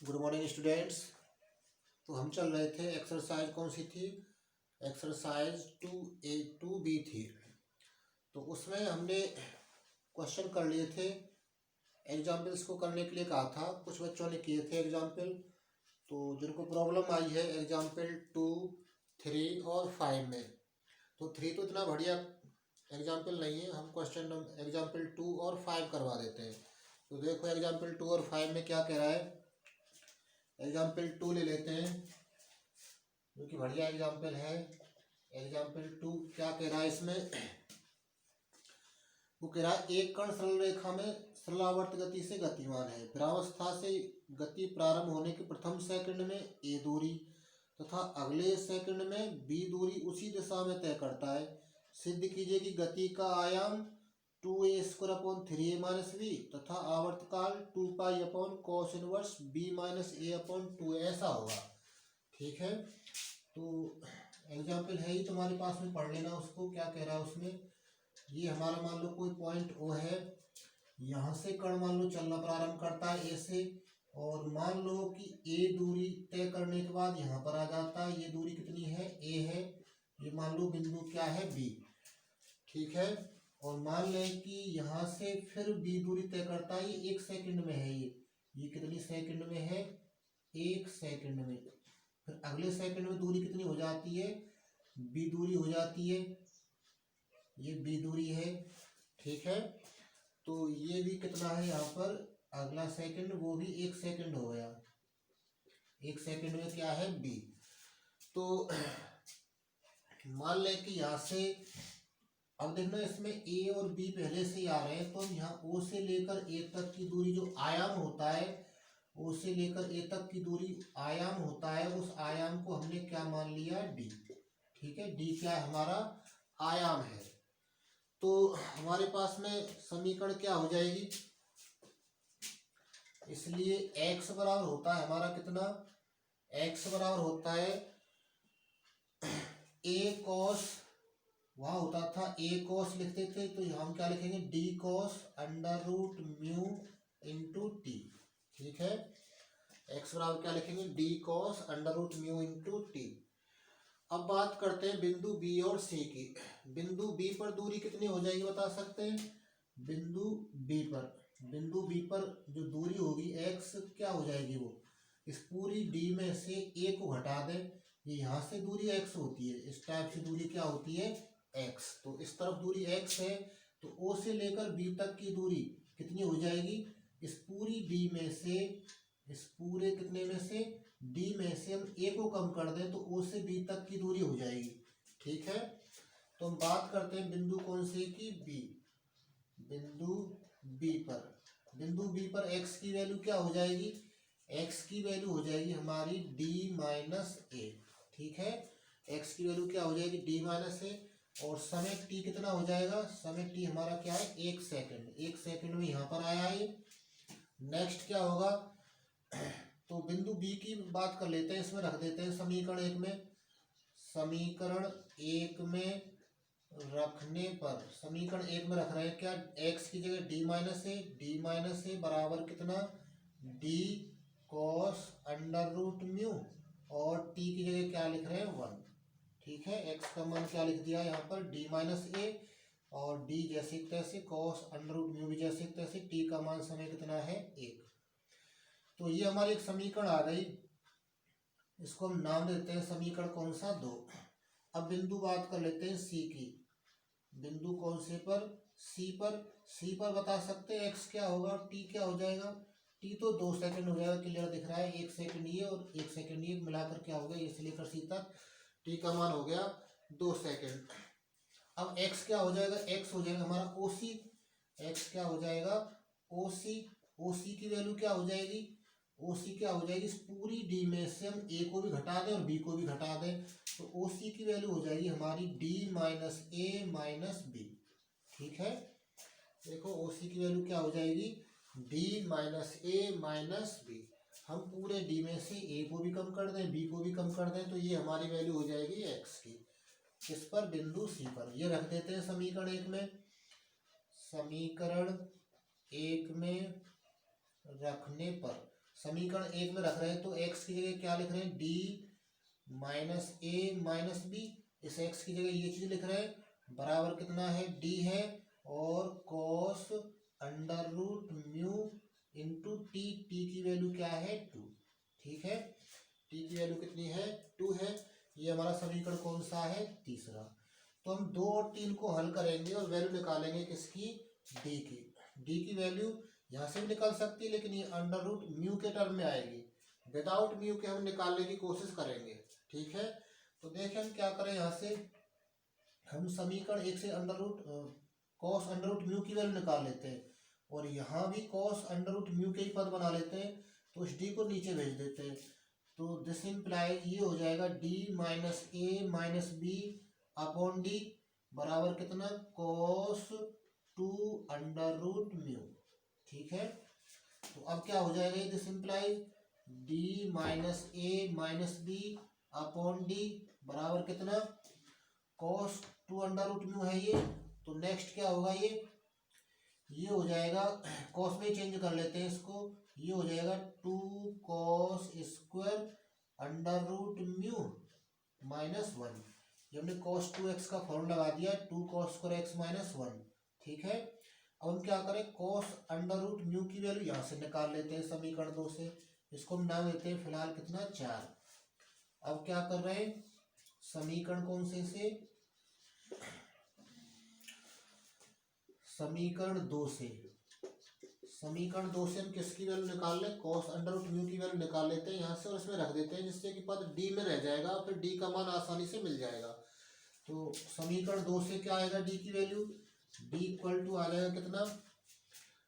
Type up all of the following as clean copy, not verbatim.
Good morning students. तो हम चल रहे थे, एक्सरसाइज कौन सी थी? एक्सरसाइज 2A 2B थी। तो उसमें हमने क्वेश्चन कर लिए थे। एग्जाम्पल्स को करने के लिए कहा था, कुछ बच्चों ने किए थे एग्जाम्पल। तो जिनको प्रॉब्लम आई है एग्जाम्पल 2, 3 और 5 में, तो 3 तो इतना बढ़िया एग्जाम्पल नहीं है, हम क्वेश्चन एग्जाम्पल 2 और 5 करवा देते हैं। तो देखो एग्जाम्पल 2 और 5 में क्या कह रहा है। एग्जाम्पल 2 ले लेते हैं, जो कि बढ़िया एग्जाम्पल है। एग्जाम्पल 2 क्या कह रहा है इसमें? वो कह रहा है एक कण सरल रेखा में सरलावर्त गति से गतिमान है। विरामावस्था से गति प्रारंभ होने के प्रथम सेकंड में ए दूरी तथा अगले सेकंड में बी दूरी उसी दिशा में तय करता है। सिद्ध कीजिए कि गति का आयाम 2a² / 3a - b तथा आवर्तकाल 2π/cos 1 b-a/2 ऐसा होगा। ठीक है, तो एग्जाम्पल है ही तुम्हारे पास में, पढ़ लेना उसको। क्या कह रहा है उसमें? ये हमारा मान लो कोई पॉइंट ओ है, यहाँ से कण मान लो चलना प्रारंभ करता है ए से, और मान लो कि ए दूरी तय करने के बाद यहाँ पर आ जाता है। ये दूरी कितनी है? ए है। ये मान लो बिंदु क्या है? बी। ठीक है, और मान लें कि यहाँ से फिर बी दूरी तय करता है। ये 1 सेकंड में है। ये कितनी सेकंड में है? 1 सेकंड में। फिर अगले सेकंड में दूरी कितनी हो जाती है? बी दूरी हो जाती है। ये बी दूरी है। ठीक है, तो ये भी कितना है यहाँ पर? अगला सेकंड, वो भी 1 सेकंड हो गया। 1 सेकंड में क्या है? बी। तो मान लें कि यहाँ से, अब देखना इसमें ए और बी पहले से ही आ रहे हैं, तो हम यहाँ ओ से लेकर ए तक की दूरी जो आयाम होता है, ओ से लेकर ए तक की दूरी आयाम होता है, उस आयाम को हमने क्या मान लिया? डी। ठीक है, डी क्या है? हमारा आयाम है। तो हमारे पास में समीकरण क्या हो जाएगी? इसलिए x बराबर होता है हमारा कितना? x बराबर होता है a cos, वहाँ होता था a cos लिखते थे, तो हम क्या लिखेंगे? d cos √μ into T. ठीक है, x बराबर क्या लिखेंगे? d cos √μ into T. अब बात करते हैं बिंदु बी और सी की। बिंदु बी पर दूरी कितनी हो जाएगी, बता सकते हैं? बिंदु बी पर जो दूरी होगी x, क्या हो जाएगी? वो इस पूरी डी में से a को घटा दें। ये यहाँ से दूरी x होती है, इस टाइप से दूरी क्या होती है? x। तो इस तरफ दूरी x है, तो o से लेकर b तक की दूरी कितनी हो जाएगी? इस पूरी डी में से, इस पूरे कितने में से? डी में से हम a को कम कर दें, तो o से b तक की दूरी हो जाएगी। ठीक है, तो हम बात करते हैं बिंदु कौन से की? बी। बिंदु बी पर x की वैल्यू क्या हो जाएगी? x की वैल्यू हो जाएगी हमारी d-a। ठीक है, x की वैल्यू क्या हो जाएगी? d-a। और समय t कितना हो जाएगा? समय t हमारा क्या है? 1 सेकंड। 1 सेकंड में यहाँ पर आया है। नेक्स्ट क्या होगा? तो बिंदु बी की बात कर लेते हैं, इसमें रख देते हैं समीकरण 1 में। समीकरण 1 में रखने पर, समीकरण 1 में रख रहे हैं क्या? x की जगह d-a बराबर कितना? d cos √μ, और t की जगह क्या लिख रहे हैं? 1। ठीक है, x का मान क्या लिख दिया यहाँ पर? d-a, और d जैसे तैसे, cos √μ भी जैसे तैसे, t का मान समय कितना है? 1। तो ये हमारी एक समीकरण आ गई। इसको हम नाम देते हैं समीकरण कौन सा? 2। अब बिंदु बात कर लेते हैं सी की। बिंदु कौन से पर? सी पर। सी पर बता सकते हैं x क्या होगा, t क्या हो जाएगा? t तो 2 सेकंड हो जाएगा, क्लियर दिख रहा है। 1 सेकंड ये और 1 सेकंड ये मिलाकर क्या हो गया? ये से लेकर सी तक t का मान हो गया 2 सेकंड। अब x क्या हो जाएगा? x हो जाएगा हमारा OC। x क्या हो जाएगा? OC। OC की वैल्यू क्या हो जाएगी? OC क्या हो जाएगी? इस पूरी डी में से हम a को भी घटा दें और b को भी घटा दें, तो OC की वैल्यू हो जाएगी हमारी d-a - b। ठीक है, देखो OC की वैल्यू क्या हो जाएगी? d-a - b। हम पूरे डी में से a को भी कम कर दें, b को भी कम कर दें, तो ये हमारी वैल्यू हो जाएगी x की। किस पर? बिंदु सी पर। ये रख देते हैं समीकरण 1 में। समीकरण 1 में रखने पर समीकरण 1 में रख रहे हैं तो x की जगह क्या लिख रहे हैं, d minus A minus B. इस x की जगह ये चीज लिख रहे हैं बराबर कितना है, d है, और cos under root mu into T, T की वैल्यू क्या है 2। ठीक है, टी की वैल्यू कितनी है 2 है। ये हमारा समीकरण कौन सा है, तीसरा। तो हम 2 और 3 को हल करेंगे और वैल्यू निकालेंगे किसकी, डी की। डी की वैल्यू यहाँ से भी निकल सकती है लेकिन ये अंडर रूट म्यू के टर्म में आएगी, विदाउट म्यू के हम निकालने की कोशिश करेंगे। ठीक है, तो देखें हम क्या करें, यहाँ से हम समीकरण 1 से under root cos under root mu की वैल्यू निकाल लेते हैं और यहाँ भी कॉस अंडर रूट म्यू के ही पद बना लेते हैं, तो उस डी को नीचे भेज देते हैं। तो दिस इम्प्लाइज ये हो जाएगा D minus A minus B upon D बराबर कितना, कॉस 2 अंडर रूट म्यू। ठीक है, तो अब क्या हो जाएगा, this implies D minus A minus B upon D बराबर कितना, कॉस 2 अंडर रूट म्यू है ये। तो नेक्स्ट क्या होगा, ये हो जाएगा, कॉस में चेंज कर लेते हैं इसको, ये हो जाएगा 2 cos square under root mu minus 1। ये हमने कॉस 2x का फॉर्मूला लगा दिया, 2 कॉस स्क्वायर x माइनस 1। ठीक है, अब हम क्या करें, कॉस अंडर रूट म्यू की वैल्यू यहाँ से निकाल लेते हैं समीकरण 2 से, इसको हम नाम देते हैं फिलहाल कितना, 4। अब क्या कर रहे हैं, समीकरण कौन से समीकरण 2 से, समीकरण 2 से हम किसकी वैल्यू निकाल लें, कॉस अंडर रूट म्यू की वैल्यू निकाल लेते हैं यहाँ से और इसमें रख देते हैं, जिससे कि पद डी में रह जाएगा, फिर डी का मान आसानी से मिल जाएगा। तो समीकरण 2 से क्या आएगा, डी की वैल्यू, डी इक्वल टू आ जाएगा कितना,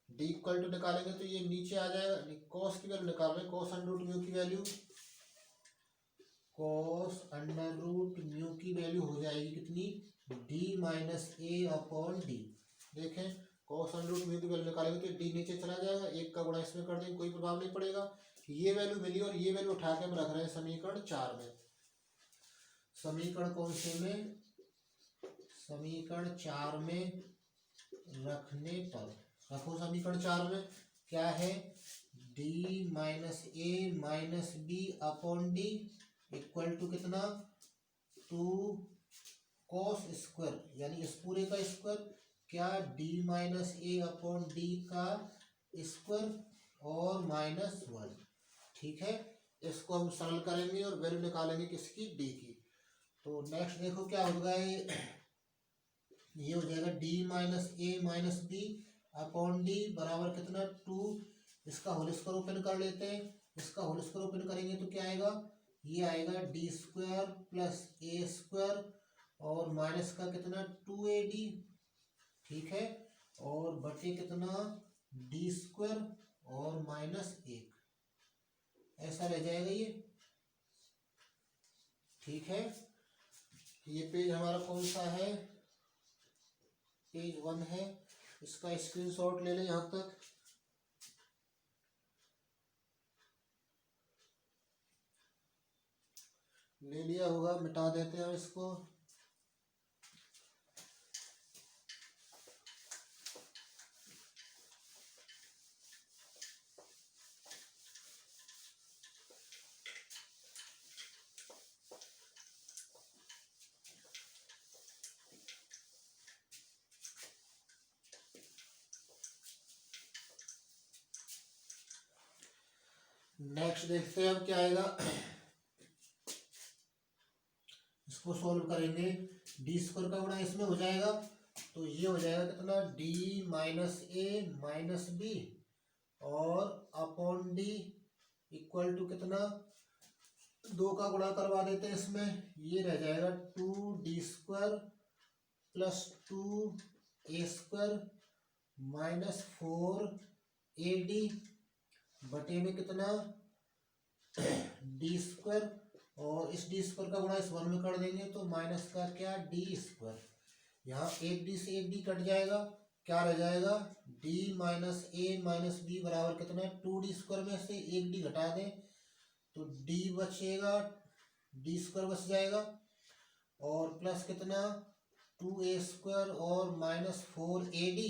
डी इक्वल टू निकालेंगे तो ये नीचे आ जाएगा, कॉस की वैल्यू निकाल रहे हैं, कॉस अंडर रूट म्यू की value, cos under root mu की वैल्यू हो जाएगी कितनी, D minus A upon D. देखें कॉस अंडर रूट म्यू की वैल्यू निकालेंगे तो डी नीचे चला जाएगा, एक का गुणा इसमें कर देंगे, कोई प्रभाव नहीं पड़ेगा। ये वैल्यू मिली और ये वैल्यू उठा के हम रख रहे हैं समीकरण 4 में। समीकरण कौन से में, समीकरण 4 में रखने पर, रखो समीकरण 4 में क्या है, D minus A minus B upon D equal to कितना, 2 कॉस स्क्वायर, यानी इस पूरे का स्क्वायर, क्या, D minus A upon D का स्क्वायर और माइनस 1। ठीक है, इसको हम सरल करेंगे और वैल्यू निकालेंगे किसकी, डी की। तो नेक्स्ट देखो क्या होगा, ये हो जाएगा D minus A minus B upon D बराबर कितना, 2, इसका होल स्क्वायर ओपन कर लेते हैं, इसका होल स्क्वायर ओपन करेंगे तो क्या आएगा, ये आएगा डी स्क्वायर प्लस ए स्क्वायर और माइनस का कितना 2ad। ठीक है, और बटे कितना डी स्क्वायर और माइनस 1, ऐसा रह जाएगा ये। ठीक है, ये पेज हमारा कौन सा है, पेज 1 है, इसका स्क्रीनशॉट ले लें यहाँ तक। ले लिया होगा, मिटा देते हैं इसको। नेक्स्ट देखते हैं अब क्या आएगा, इसको सॉल्व करेंगे, डी स्क्वायर का गुणा इसमें हो जाएगा तो ये हो जाएगा कितना, D minus A minus B और अपॉन डी इक्वल टू कितना, 2 का गुणा करवा देते हैं इसमें, ये रह जाएगा 2d square plus 2a square minus 4ad बटे में कितना, डी स्क्वायर, और इस डी स्क्वायर का गुणा इस 1 में कर देंगे तो माइनस का क्या, डी स्क्वायर, यहाँ 1d से 1d कट जाएगा, क्या रह जाएगा, d minus A minus B बराबर कितना, 2d स्क्वायर में से 1d घटा दें तो d बचेगा, डी स्क्वायर बच जाएगा और प्लस कितना 2a स्क्वायर और माइनस 4ad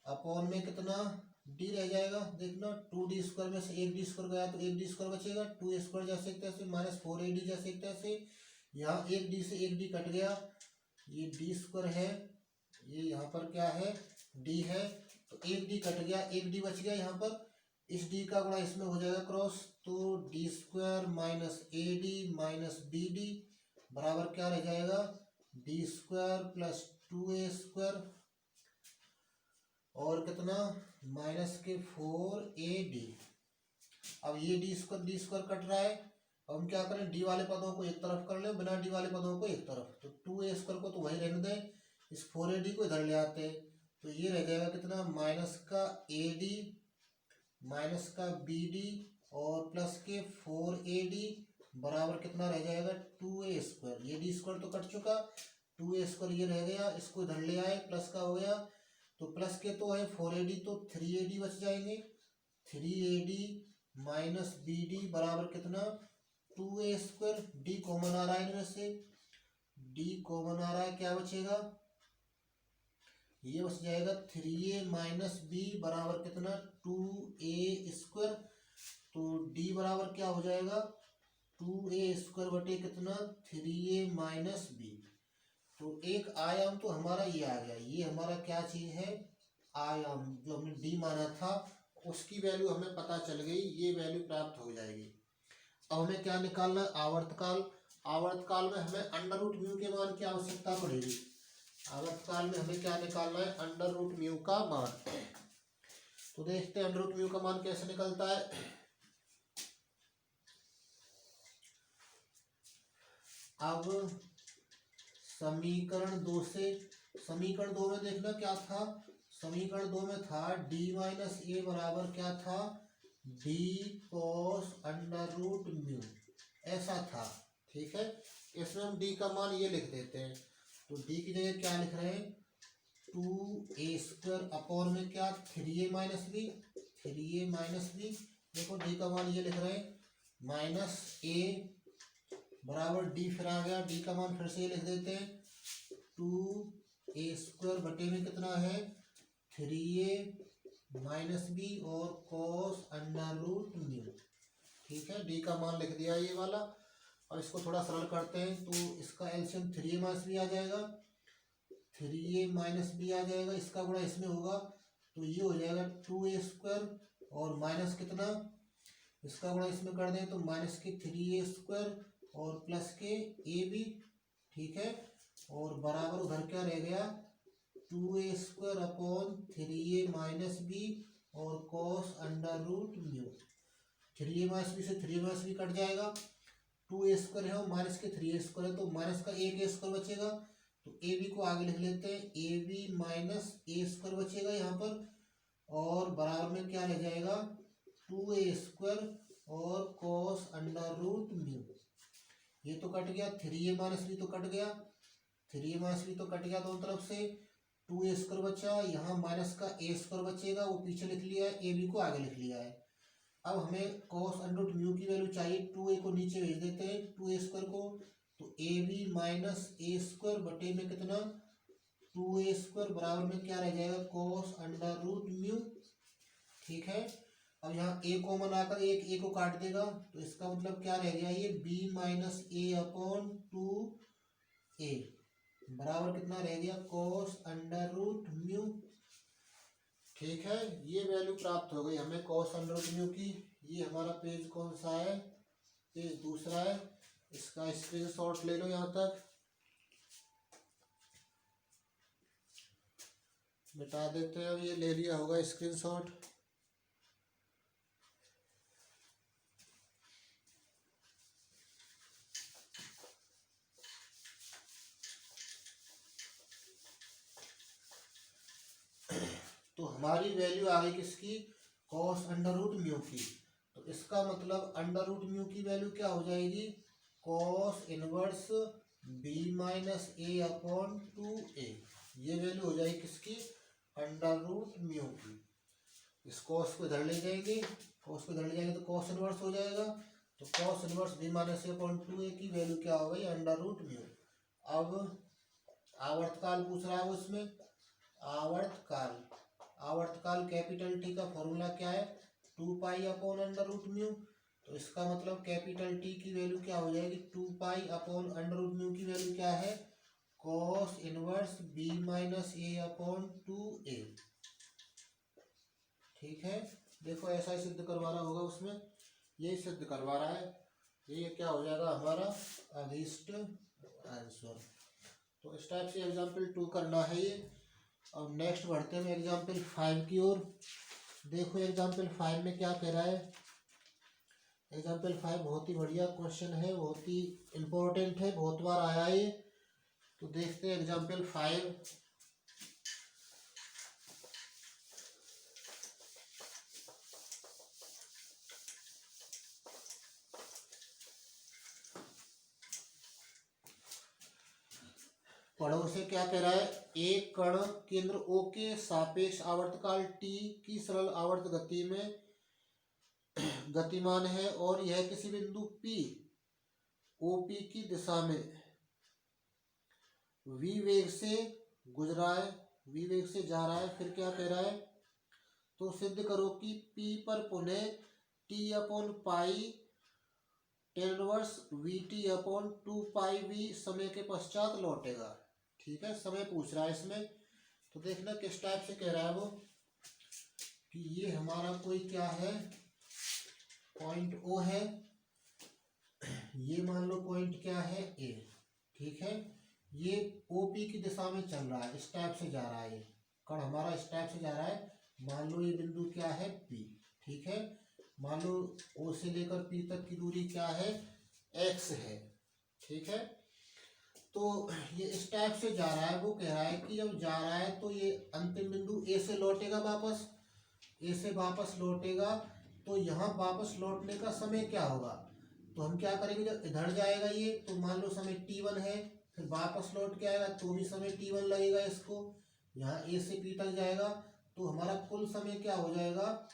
अपॉन में कितना डी रह जाएगा। देखना 2d² में से 1d² गया तो 1d² बचेगा, 2a² जैसे एक तैसे माइनस 4ad जैसे एक तैसे। यहाँ 1d से 1d कट गया, ये d² है, ये यहाँ पर क्या है d है, तो 1d कट गया, 1d बच गया यहाँ पर। इस d का गुणा इसमें हो जाएगा क्रॉस, तो d² minus ad minus bd बराबर क्या रह जाएगा d² प्लस 2a² और कितना माइनस के 4ad। अब ये d² कट रहा है, अब हम क्या करें डी वाले पदों को एक तरफ कर लें, बिना डी वाले पदों को एक तरफ, तो 2a² को तो वही रहने दें, इस 4ad को इधर ले आते हैं, तो ये रह जाएगा कितना माइनस का ad माइनस का bd और प्लस के 4ad बराबर कितना रह जाएगा 2a²। ये d² तो कट चुका, 2a² ये रह गया, इसको इधर ले आए, प्लस का हो गया, तो प्लस के तो है 4ad तो 3ad बच जाएंगे, 3ad माइनस bd बराबर कितना 2a²। d कॉमन आ रहा है इनमें से, d कॉमन आ रहा है, क्या बचेगा ये बच जाएगा 3a माइनस b बराबर कितना 2a²। तो d बराबर क्या हो जाएगा 2a² बटे कितना 3a माइनस b। तो एक आयाम तो हमारा ये आ गया, ये हमारा क्या चीज है आयाम, जो हमने d माना था उसकी वैल्यू हमें पता चल गई, ये वैल्यू प्राप्त हो जाएगी। अब हमें क्या निकालना है आवर्तकाल। आवर्तकाल में हमें अंडर रूट म्यू के मान की आवश्यकता पड़ेगी। आवर्तकाल में हमें क्या निकालना है अंडर रूट म्यू का मान। तो देखते हैं अंडर रूट म्यू का मान कैसे निकलता है। अब समीकरण 2 से, समीकरण 2 में देखना क्या था, समीकरण 2 में था d माइनस ए बराबर क्या था d cos under root mu, ऐसा था, ठीक है। इसमें हम d का मान ये लिख देते हैं, तो d की जगह क्या लिख रहे हैं 2a² अपॉन में क्या 3a minus B, 3a minus B. देखो d का मान ये लिख रहे हैं माइनस a बराबर d, फिर आ गया d का मान फिर से ये लिख देते हैं 2a² बटे में कितना है 3a माइनस बी और cos अंडर रूट म्यू, ठीक है। d का मान लिख दिया ये वाला। और इसको थोड़ा सरल करते हैं, तो इसका एलसीएम 3a माइनस बी आ जाएगा, 3a माइनस बी आ जाएगा, इसका गुणा इसमें होगा, तो ये हो जाएगा 2a² और माइनस कितना, इसका गुणा इसमें कर दें तो माइनस के 3a² और प्लस के ab, ठीक है। और बराबर उधर क्या रह गया 2a² upon 3a minus B और cos under root mu. 3a minus B से 3a माइनस बी कट जाएगा, 2a² है और माइनस के 3a² है, तो माइनस का 1a² बचेगा, तो ए बी को आगे लिख लेते हैं, ए बी माइनस a² बचेगा यहाँ पर, और बराबर में क्या रह जाएगा 2a² और cos अंडर रूट म्यू। ये तो कट गया, 3a माइनस बी तो कट गया, 3a माइनस बी तो कट गया दोनों तरफ से, 2a² बचा, यहाँ माइनस का a² बचेगा, वो पीछे लिख लिया है, ए बी को आगे लिख लिया है। अब हमें cos अंडर रूट म्यू की वैल्यू चाहिए, 2a को नीचे भेज देते हैं 2a² को, तो ए बी माइनस a² बटे में कितना 2a² बराबर में क्या रह जाएगा cos अंडर रूट म्यू, ठीक है। अब यहाँ a कॉमन आकर एक a को काट देगा, तो इसका मतलब क्या रह गया ये b minus a upon 2a बराबर कितना रह गया cos अंडर रूट म्यू, ठीक है। ये वैल्यू प्राप्त हो गई हमें cos अंडर रूट म्यू की। ये हमारा पेज कौन सा है, पेज दूसरा है, इसका स्क्रीनशॉट ले लो यहाँ तक, मिटा देते हैं। अब ये ले लिया होगा स्क्रीनशॉट। तो हमारी वैल्यू आ गई किसकी cos अंडर रूट म्यू की। तो इसका मतलब अंडर रूट म्यू की वैल्यू क्या हो जाएगी cos inverse b minus A upon 2a, ये वैल्यू हो जाएगी किसकी अंडर रूट म्यू की। इस cos को इधर ले जाएंगे, cos को इधर ले जाएंगे तो cos इनवर्स हो जाएगा, तो cos inverse b minus A upon 2a की वैल्यू क्या हो गई अंडर रूट म्यू। अब आवर्तकाल पूछ रहा है उसमें, आवर्तकाल आवर्तकाल कैपिटल टी का फॉर्मूला क्या है, 2 पाई/√μ। तो इसका मतलब कैपिटल टी की वैल्यू क्या हो जाएगी, 2 पाई/√μ की वैल्यू क्या है, cos inverse b minus a/2a। ठीक है, देखो ऐसा ही सिद्ध करवा रहा होगा उसमें, ये सिद्ध करवा रहा है, ये क्या हो जाएगा हमारा अभीष्ट आंसर। तो इस टाइप से एग्जाम्पल 2 करना है ये। अब नेक्स्ट बढ़ते हैं एग्जाम्पल 5 की ओर। देखो एग्जाम्पल 5 में क्या कह रहा है। एग्जाम्पल 5 बहुत ही बढ़िया क्वेश्चन है, बहुत ही इम्पोर्टेंट है, बहुत बार आया है ये। तो देखते हैं एग्जाम्पल 5। पढ़ो से क्या कह रहा है, एक कण केंद्र O के सापेक्ष आवर्तकाल t की सरल आवर्त गति में गतिमान है और यह किसी बिंदु P OP की दिशा में v वेग से गुजरा है, v वेग से जा रहा है। फिर क्या कह रहा है, तो सिद्ध करो कि P पर पुनः t/पाई tan इनवर्स vt/2πv समय के पश्चात लौटेगा। ठीक है, समय पूछ रहा है इसमें। तो देखना किस टाइप से कह रहा है वो, कि ये हमारा कोई क्या है, पॉइंट O है, ये मान लो पॉइंट क्या है A। ठीक है, ये OP की दिशा में चल रहा है, इस टाइप से जा रहा है, ये कण हमारा इस टाइप से जा रहा है। मान लो ये बिंदु क्या है P। ठीक है, मान लो O से लेकर P तक की दूरी क्या है, x है। ठीक है, तो ये इस टाइप से जा रहा है। वो कह रहा है कि जब जा रहा है तो ये अंतिम बिंदु A से लौटेगा, वापस A से वापस लौटेगा। तो यहाँ वापस लौटने का समय क्या होगा, तो हम क्या करेंगे, जब इधर जाएगा ये, तो मान लो समय t1 है, फिर वापस लौट के आएगा तो भी समय t1 लगेगा इसको। यहाँ A से P तक जाएगा तो हमारा कुल समय क्या हो जाएगा,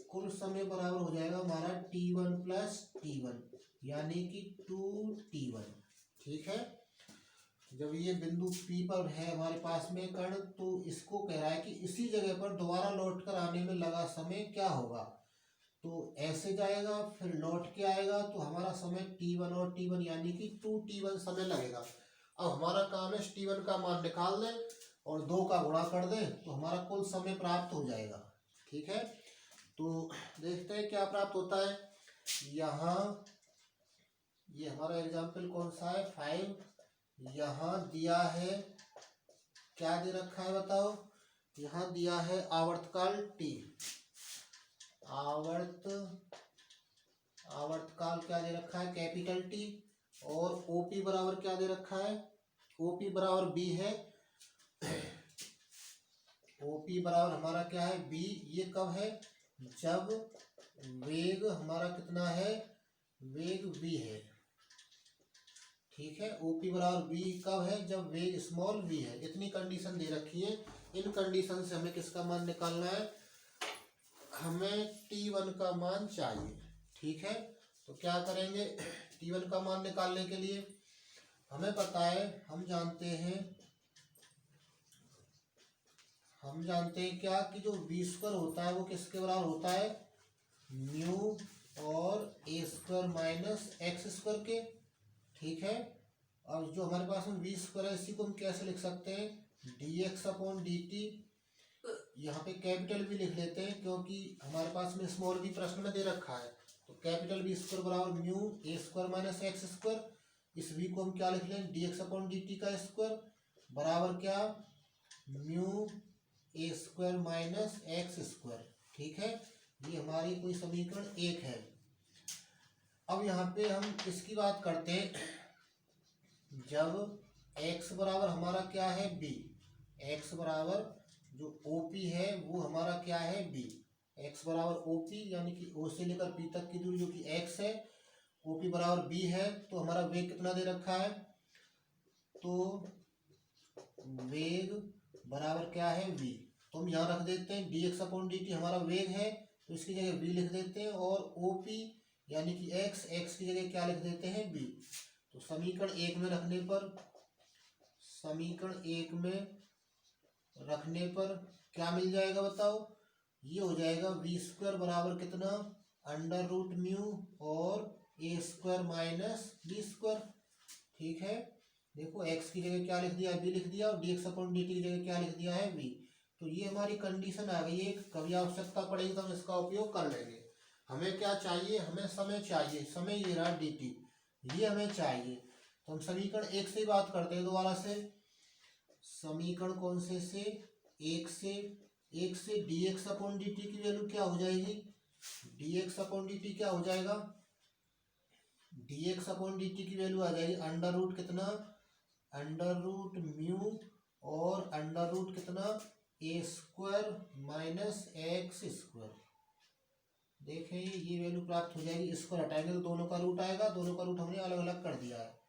कुल समय बराबर हो जाएगा हमारा t1 प्लस t1, यानी कि 2t1। ठीक है, जब ये बिंदु P पर है हमारे पास में कण, तो इसको कह रहा है कि इसी जगह पर दोबारा लौट कर आने में लगा समय क्या होगा, तो ऐसे जाएगा फिर लौट के आएगा, तो हमारा समय t1 और t1 यानी कि 2t1 समय लगेगा। अब हमारा काम है t1 का मान निकाल दें और 2 का गुणा कर दें, तो हमारा कुल समय प्राप्त हो जाएगा। ठीक है, तो देखते हैं क्या प्राप्त होता है। यहाँ ये हमारा एग्जाम्पल कौन सा है, 5। यहाँ दिया है, क्या दे रखा है बताओ, यहाँ दिया है आवर्तकाल t, आवर्तकाल क्या दे रखा है, कैपिटल T, और OP बराबर क्या दे रखा है, OP बराबर B है। OP बराबर हमारा क्या है, B। ये कब है, जब वेग हमारा कितना है, वेग v है। ठीक है, OP बराबर v कब है, जब वेग स्मॉल v है। इतनी कंडीशन दे रखी है। इन कंडीशन से हमें किसका मान निकालना है, हमें t1 का मान चाहिए। ठीक है, तो क्या करेंगे, t1 का मान निकालने के लिए हमें पता है, हम जानते हैं क्या, कि जो v² होता है वो किसके बराबर होता है, म्यू और a² माइनस x² के। ठीक है, और जो हमारे पास में v² है, इसी को हम कैसे लिख सकते हैं, dx/dt। यहाँ पे कैपिटल भी लिख लेते हैं, क्योंकि हमारे पास में स्मॉल भी प्रश्न में दे रखा है। तो कैपिटल v² बराबर म्यू a² माइनस x²। इस v को हम क्या लिख लें, dx/dt का स्क्वायर बराबर क्या, म्यू a² माइनस x²। ठीक है, ये हमारी कोई समीकरण 1 है। अब यहाँ पे हम इसकी बात करते हैं, जब x बराबर हमारा क्या है, b। x बराबर जो OP है वो हमारा क्या है, b। x बराबर OP यानी कि O से लेकर P तक की दूरी जो कि x है, OP बराबर b है। तो हमारा वेग कितना दे रखा है, तो वेग बराबर क्या है, v। तो हम यहाँ रख देते हैं dx/dt हमारा वेग है, तो इसकी जगह v लिख देते हैं, और OP यानी कि x की जगह क्या लिख देते हैं, b। तो समीकरण 1 में रखने पर क्या मिल जाएगा बताओ, ये हो जाएगा वी स्क्वायर बराबर कितना, अंडर रूट म्यू और ए स्क्वायर माइनस बी स्क्वायर। ठीक है, देखो एक्स की जगह क्या लिख दिया, बी लिख दिया, और D x upon D T की जगह क्या लिख दिया है, वी। तो ये हमारी कंडीशन आ गई है, कभी आवश्यकता पड़ेगी तो हम इसका उपयोग कर लेंगे। हमें क्या चाहिए, हमें समय चाहिए, समय ये रहा डी टी, ये हमें चाहिए। तो हम समीकरण एक से ही बात करते हैं दोबारा से। समीकरण कौन से एक से D x upon D T की वैल्यू क्या हो जाएगी, D x upon D T क्या हो जाएगा, D x upon D T की वैल्यू आ जाएगी अंडर रूट कितना, अंडर रूट म्यू और अंडर रूट कितना, ए स्क्वायर माइनस एक्स स्क्वायर। देखें ये वैल्यू प्राप्त हो जाएगी, इसको हटाएंगे तो दोनों का रूट आएगा, दोनों का रूट हमने अलग अलग कर दिया है।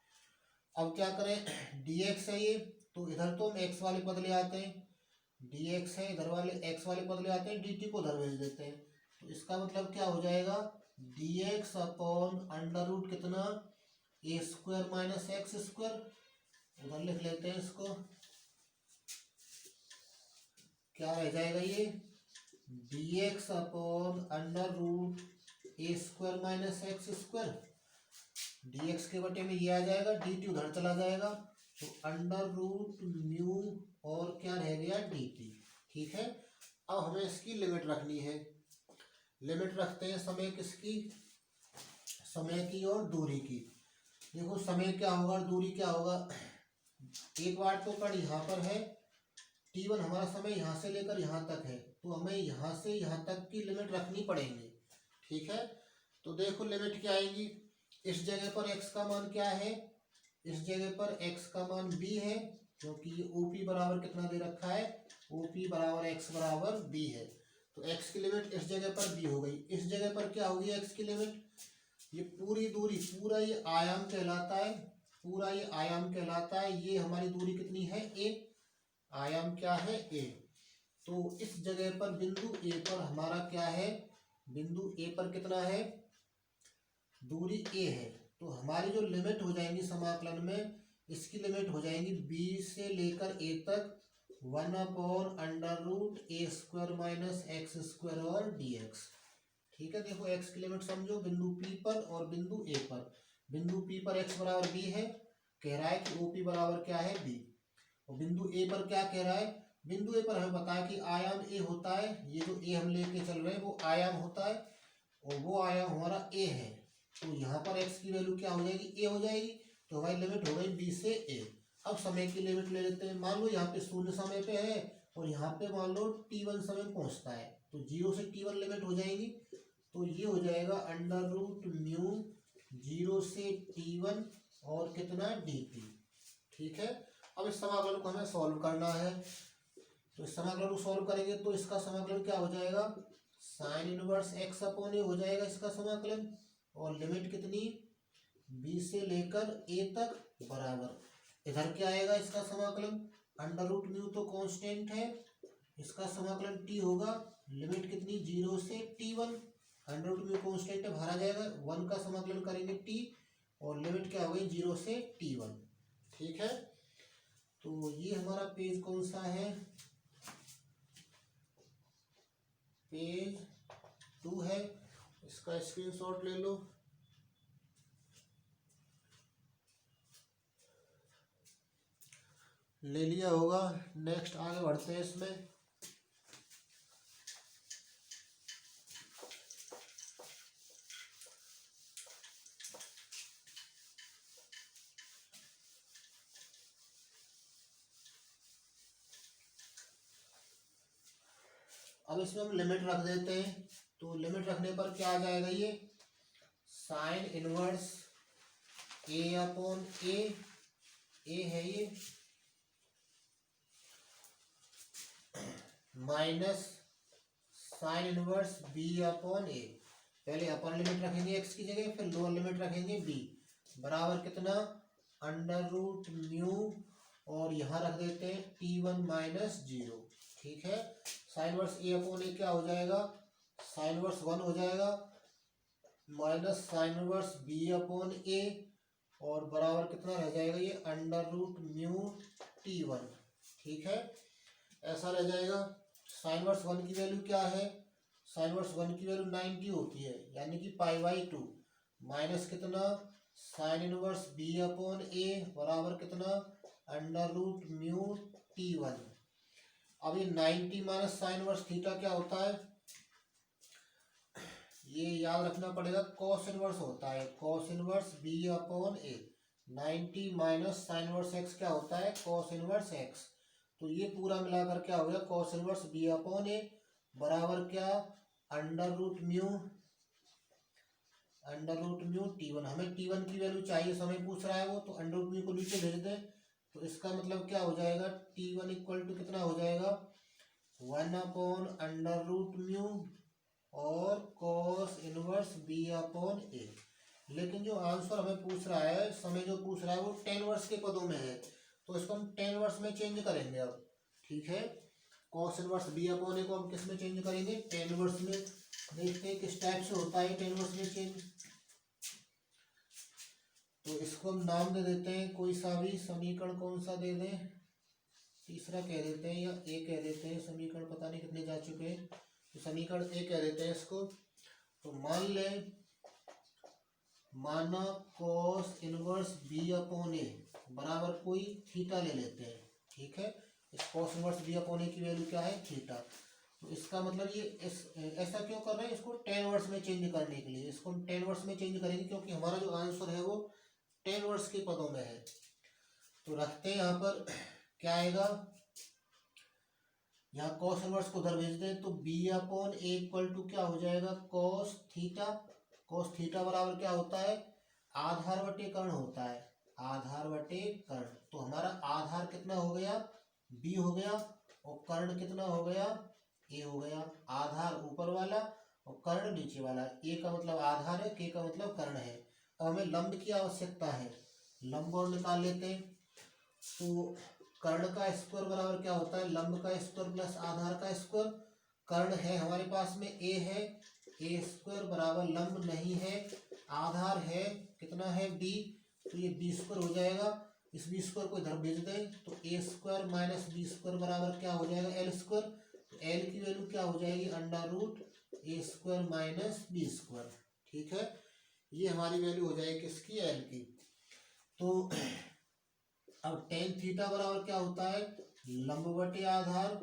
अब क्या करें, dx है ये, तो इधर तो हम x वाले पद ले आते हैं, dx है इधर वाले x वाले पद ले आते हैं, dt को उधर भेज देते हैं। तो इसका मतलब क्या हो जाएगा, dx अपॉन अंडर रूट कितना, ए स्क्वायर माइनस एक्स स्क्वायर, उधर लिख लेते हैं इसको, क्या रह जाएगा ये, dx upon under root A square minus X square, dx के बटे में ये आ जाएगा, dt उधर चला जाएगा, तो अंडर रूट म्यू और क्या रह गया dt। ठीक है, अब हमें इसकी लिमिट रखनी है, लिमिट रखते हैं समय किसकी, समय की और दूरी की। देखो समय क्या होगा और दूरी क्या होगा, एक बार तो कण यहाँ पर है, t1 हमारा समय यहाँ से लेकर यहाँ तक है, तो हमें यहाँ से यहाँ तक की लिमिट रखनी पड़ेगी। ठीक है, तो देखो लिमिट क्या आएगी, इस जगह पर x का मान क्या है, इस जगह पर x का मान b है, क्योंकि ये OP बराबर कितना दे रखा है, OP बराबर x बराबर b है। तो x की लिमिट इस जगह पर b हो गई, इस जगह पर क्या होगी x की लिमिट, ये पूरी दूरी, पूरा ये आयाम कहलाता है, पूरा ये आयाम कहलाता है, ये हमारी दूरी कितनी है a, आयाम क्या है a। तो इस जगह पर बिंदु a पर हमारा क्या है, बिंदु a पर कितना है, दूरी a है। तो हमारी जो लिमिट हो जाएंगी समाकलन में, इसकी लिमिट हो जाएंगी b से लेकर a तक 1 upon under root A square minus X square और dx। ठीक है, देखो x की लिमिट समझो, बिंदु p पर और बिंदु a पर, बिंदु p पर x बराबर b है, कह रहा है कि OP बराबर क्या है b, और बिंदु a पर क्या कह रहा है, बिंदु a पर हमें पता है कि आयाम a होता है, ये जो a हम लेके चल रहे हैं वो आयाम होता है, और वो आयाम हमारा a है। तो यहाँ पर x की वैल्यू क्या हो जाएगी, a हो जाएगी, तो हमारी लिमिट हो गई b से a। अब समय की लिमिट ले लेते हैं, मान लो यहाँ पे शून्य समय पे है और यहाँ पे मान लो t1 समय पहुँचता है, तो 0 से t1 लिमिट हो जाएगी, तो ये हो जाएगा अंडर रूट म्यू 0 से t1 और कितना dt। ठीक है, अब इस समाकलन को हमें सॉल्व करना है, तो इस समाकलन को सॉल्व करेंगे तो इसका समाकलन क्या हो जाएगा, साइन इनवर्स x अपॉन ए हो जाएगा इसका समाकलन, और लिमिट कितनी b से लेकर a तक बराबर, इधर क्या आएगा इसका समाकलन, अंडर रूट म्यू तो कांस्टेंट है, इसका समाकलन t होगा, लिमिट कितनी 0 से t1, under root mu constant है, भरा जाएगा, 1 का समाकलन करेंगे t, और लिमिट क्या हो गई 0 से t1। ठीक है, तो ये हमारा पेज कौन सा है, पेज 2 है, इसका स्क्रीनशॉट ले लो। ले लिया होगा, नेक्स्ट आगे बढ़ते हैं इसमें। अब इसमें हम लिमिट रख देते हैं, तो लिमिट रखने पर क्या आ जाएगा, ये sine inverse a upon A है ये, minus sine inverse b upon A, पहले अपर लिमिट रखेंगे x की जगह, फिर लोअर लिमिट रखेंगे b, बराबर कितना अंडर रूट म्यू, और यहाँ रख देते हैं t1 माइनस 0। ठीक है, sine inverse A upon A क्या हो जाएगा, साइन वर्स 1 हो जाएगा, minus sine inverse B upon A, और बराबर कितना रह जाएगा ये अंडर रूट म्यू t1। ठीक है, ऐसा रह जाएगा। साइन वर्स 1 की वैल्यू क्या है, साइन वर्स 1 की वैल्यू 90 होती है, यानी कि पाई/2 माइनस कितना साइन इनवर्स बी अपॉन ए बराबर कितना √μ(T1)। अब ये 90 माइनस साइन इनवर्स थीटा क्या होता है, ये याद रखना पड़ेगा, कॉस इनवर्स होता है, कॉस इनवर्स बी अपॉन ए। 90 माइनस साइन इनवर्स एक्स क्या होता है, कॉस इनवर्स एक्स। तो ये पूरा मिलाकर क्या हो गया, कॉस इनवर्स बी अपॉन ए बराबर क्या √μ(T1)। हमें T1 की वैल्यू चाहिए, समय पूछ रहा है वो, तो √μ को नीचे भेज दें। तो इसका मतलब क्या हो जाएगा, T1 इक्वल टू कितना हो जाएगा 1/√μ और कॉस इनवर्स बी अपॉन ए। लेकिन जो आंसर हमें पूछ रहा है, समय जो पूछ रहा है वो tan वर्स के पदों में है, तो इसको हम tan वर्स में चेंज करेंगे अब। ठीक है, कॉस इनवर्स बी अपॉन ए को हम किस में चेंज करेंगे, tan वर्स में। देखते हैं किस टाइप से होता है tan वर्स में चेंज। तो इसको हम नाम दे देते हैं कोई सा भी, समीकरण कौन सा दे दें, तीसरा कह देते हैं या ए कह देते हैं, समीकरण पता नहीं कितने जा चुके हैं, तो समीकरण ए कह देते हैं इसको। तो मान लें, माना कॉस इनवर्स बी अपॉन ए बराबर कोई थीटा ले लेते हैं। ठीक है, इस कॉस इनवर्स बी अपॉन ए की वैल्यू क्या है, थीटा। तो इसका मतलब ये ऐसा क्यों कर रहे हैं, इसको tan वर्स में चेंज करने के लिए। इसको हम tan वर्स में चेंज करेंगे क्योंकि हमारा जो आंसर है वो tan वर्स के पदों में है। तो रखते हैं यहाँ पर, क्या आएगा, यहाँ कॉस इनवर्स को उधर भेज दें, तो B upon A equal to क्या हो जाएगा, कॉस थीटा। कॉस थीटा बराबर क्या होता है, आधार बटे कर्ण होता है, आधार बटे कर्ण। तो हमारा आधार कितना हो गया, बी हो गया, और कर्ण कितना हो गया, ए हो गया। आधार ऊपर वाला और कर्ण नीचे वाला। ए का मतलब आधार है, के का मतलब कर्ण है। अब हमें लंब की आवश्यकता है, लंब और निकाल लेते हैं। तो कर्ण का स्क्वायर बराबर क्या होता है, लंब का स्क्वायर प्लस आधार का स्क्वायर। कर्ण है हमारे पास में ए है, ए स्क्वायर बराबर लंब नहीं है, आधार है कितना है बी, तो ये बी स्क्वायर हो जाएगा। इस बी स्क्वायर को इधर भेज दें, तो ए स्क्वायर माइनस बी स्क्वायर बराबर क्या हो जाएगा, एल स्क्वायर। तो एल की वैल्यू क्या हो जाएगी, √a² माइनस बी स्क्वायर। ठीक है, ये हमारी वैल्यू हो जाएगी किसकी, एल की। तो अब tan थीटा बराबर क्या होता है, लंब बटे आधार।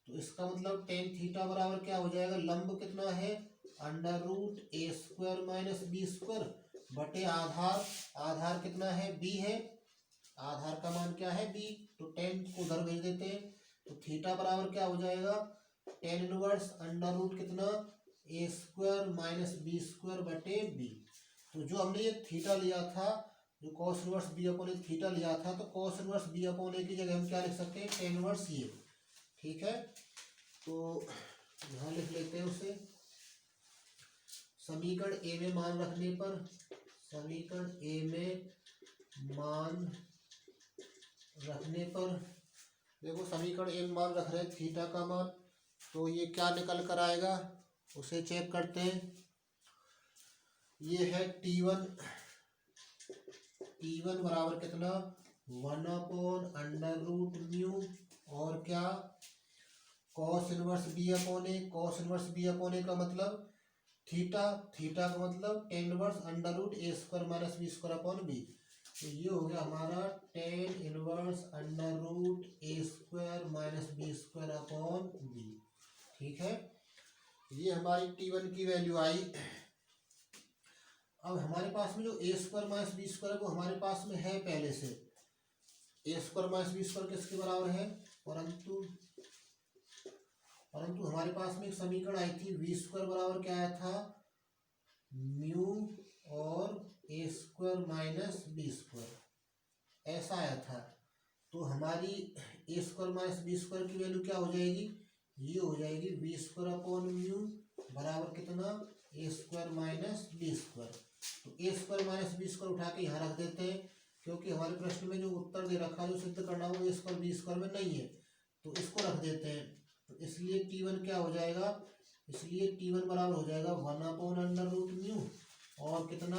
तो इसका मतलब tan थीटा बराबर क्या हो जाएगा, लंब कितना है √a² माइनस बी स्क्वायर बटे आधार। आधार कितना है, b है, आधार का मान क्या है, b। तो tan को उधर भेज देते हैं। तो थीटा बराबर क्या हो जाएगा, tan इनवर्स √ कितना a² माइनस बी स्क्वायर बटे b। तो जो हमने ये थीटा लिया था, जो cos इनवर्स बी अपॉन ए थीटा लिया था, तो cos इनवर्स बी अपॉन ए की जगह हम क्या लिख सकते हैं, tan इनवर्स ये। ठीक है, तो यहाँ लिख लेते हैं उसे। समीकरण ए में मान रखने पर, समीकरण ए में मान रखने पर, देखो समीकरण ए में मान रख रहे हैं थीटा का मान, तो ये क्या निकल कर आएगा उसे चेक करते हैं। ये है T1 बराबर कितना 1/√μ और क्या cos inverse B upon A. Cos inverse B upon A का मतलब थीटा, थीटा का मतलब tan inverse √a² minus B square upon B. तो ये हो गया हमारा tan inverse √a² minus B square upon B. ठीक है, ये हमारी T1 की वैल्यू आई। अब हमारे पास में जो a² माइनस बी स्क्वायर है वो हमारे पास में है पहले से। a² माइनस बी स्क्वायर किसके बराबर है, परंतु हमारे पास में एक समीकरण आई थी, v² बराबर क्या आया था, म्यू और a² माइनस बी स्क्वायर, ऐसा आया था। तो हमारी a² माइनस बी स्क्वायर की वैल्यू क्या हो जाएगी, ये हो जाएगी v² अपॉन म्यू बराबर कितना a² माइनस बी स्क्वायर। तो a² माइनस बी स्क्वायर उठा के यहाँ रख देते हैं, क्योंकि हमारे प्रश्न में जो उत्तर दे रखा है जो सिद्ध करना वो a² बी स्क्वायर में नहीं है, तो इसको रख देते हैं। तो इसलिए T1 क्या हो जाएगा, इसलिए T1 बराबर हो जाएगा 1/√μ और कितना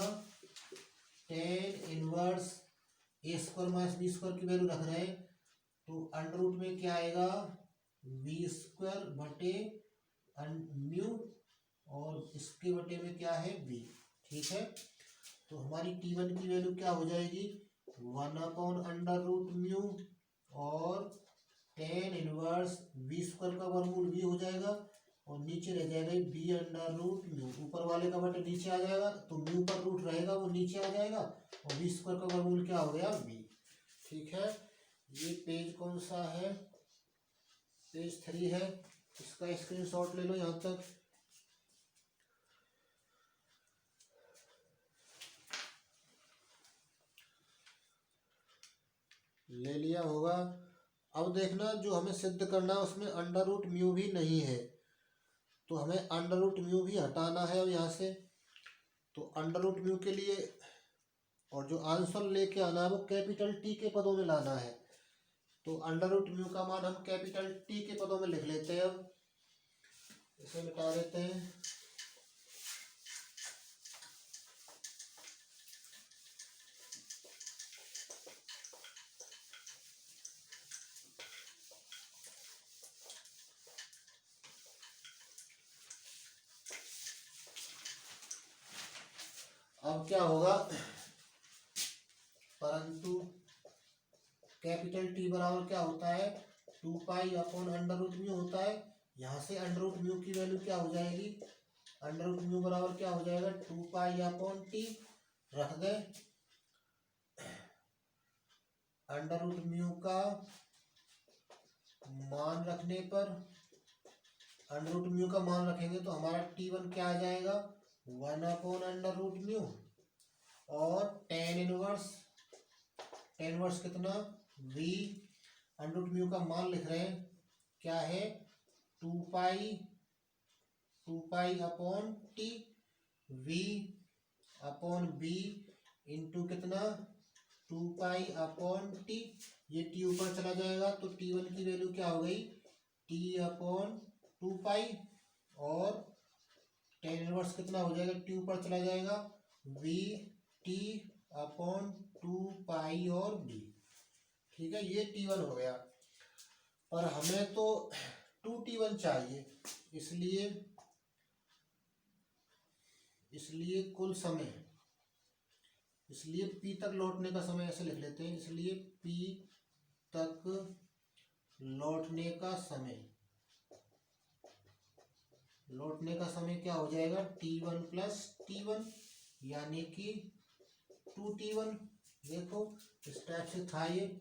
tan inverse a² minus B square की वैल्यू रख रहे हैं, तो अंडर रूट में क्या आएगा वी स्क्वायर बटे म्यू, और इसके बटे में क्या है वी। ठीक है, तो हमारी T1 की वैल्यू क्या हो जाएगी, 1/√म्यू और tan इनवर्स वी स्क्वायर का वर्गमूल वी हो जाएगा, और नीचे रह जाएगा b√म्यू, ऊपर वाले का बटे नीचे आ जाएगा, तो म्यू पर रूट रहेगा वो नीचे आ जाएगा, और वी स्क्वायर का वर्गमूल क्या हो गया वी। ठीक है, ये पेज कौन सा है, पेज 3 है, इसका स्क्रीनशॉट ले लो यहाँ तक। ले लिया होगा। अब देखना, जो हमें सिद्ध करना है उसमें √म्यू भी नहीं है, तो हमें √म्यू भी हटाना है अब यहाँ से। तो √म्यू के लिए और जो आंसर लेके आना है वो कैपिटल टी के पदों में लाना है, तो √म्यू का मान हम कैपिटल टी के पदों में लिख लेते हैं। अब इसे मिटा देते हैं। अब क्या होगा, परंतु कैपिटल टी बराबर क्या होता है, 2π/√म्यू होता है। यहाँ से √म्यू की वैल्यू क्या हो जाएगी, √म्यू बराबर क्या हो जाएगा, 2π/t रख दे। √म्यू का मान रखने पर, √म्यू का मान रखेंगे तो हमारा T1 क्या आ जाएगा, 1/√म्यू, और tan इनवर्स कितना v, √म्यू का मान लिख रहे हैं क्या है, 2π/t v/b इंटू कितना 2π/t, ये t ऊपर चला जाएगा तो T1 की वैल्यू क्या हो गई, t/2π, और tan इनवर्स कितना हो जाएगा, t ऊपर चला जाएगा v/t/2π और b। ठीक है, ये T1 हो गया, पर हमें तो 2T1 चाहिए, इसलिए कुल समय, इसलिए P तक लौटने का समय ऐसे लिख लेते हैं, इसलिए P तक लौटने का समय क्या हो जाएगा, T1 + T1 यानी कि 2T1। देखो इस टाइप से था ये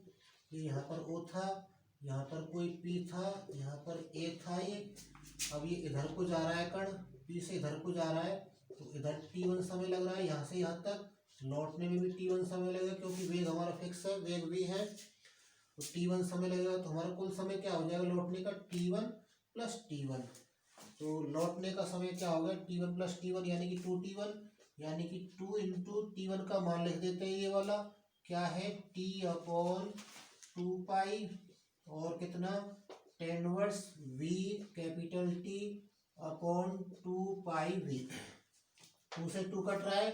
यहाँ पर O था, यहाँ पर कोई P था, यहाँ पर A था ये। अब ये इधर को जा रहा है कण, P से इधर को जा रहा है, तो इधर T1 समय लग रहा है, यहाँ से यहाँ तक लौटने में भी T1 समय लगेगा, क्योंकि वेग हमारा फिक्स है, वेग v है, तो T1 समय लगेगा। तो हमारा कुल समय क्या हो जाएगा लौटने का, T1 + T1। तो लौटने का समय क्या होगा, T1 + T1 यानी कि 2T1, यानी कि 2 × T1 का मान लिख देते हैं, ये वाला क्या है, T/2π, और कितना tan inverse v capital T/2πv। 2 से 2 कट रहा है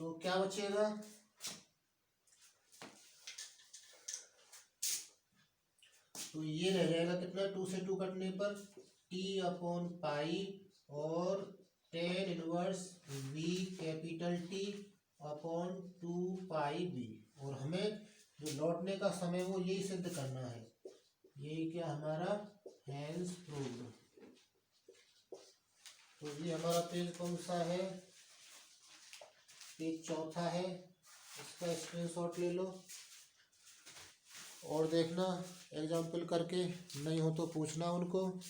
तो क्या बचेगा, तो ये रह जाएगा कितना, 2 से 2 कटने पर T/π और tan inverse v capital T/2πv। और हमें जो लौटने का समय वो यही सिद्ध करना है, यही क्या हमारा हेंस प्रूव्ड। तो ये हमारा पेज कौन सा है, पेज 4 है, इसका स्क्रीनशॉट ले लो और देखना, एग्जाम्पल करके, नहीं हो तो पूछना उनको।